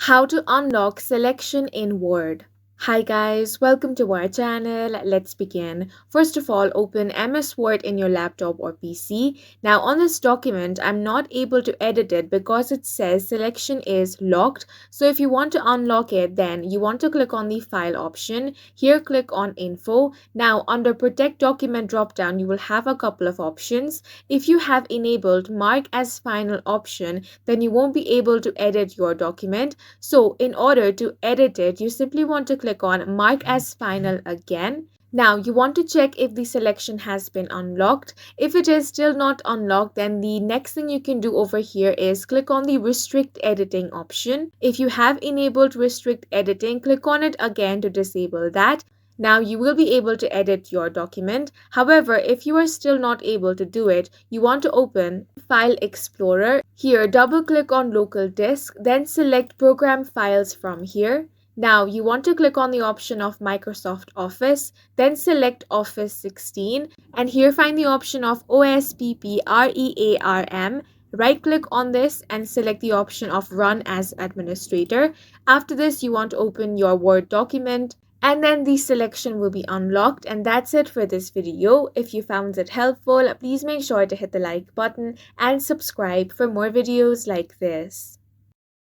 How to unlock selection in Word. Hi guys, welcome to our channel. Let's begin. First of all, open MS Word in your laptop or PC. Now on this document, I'm not able to edit it because it says selection is locked. So if you want to unlock it, then you want to click on the file option. Here click on info. Now under protect document dropdown, you will have a couple of options. If you have enabled mark as final option, then you won't be able to edit your document. So in order to edit it, you simply want to click on mark as final again. Now you want to check if the selection has been unlocked. If it is still not unlocked, then the next thing you can do over here is click on the restrict editing option. If you have enabled restrict editing, click on it again to disable that. Now you will be able to edit your document. However, if you are still not able to do it, you want to open File Explorer. Here, double click on local disk, then select program files from here. Now you want to click on the option of Microsoft Office, then select Office 16 and here find the option of OSPPREARM. Right click on this and select the option of Run as Administrator. After this, you want to open your Word document and then the selection will be unlocked. And that's it for this video. If you found it helpful, please make sure to hit the like button and subscribe for more videos like this.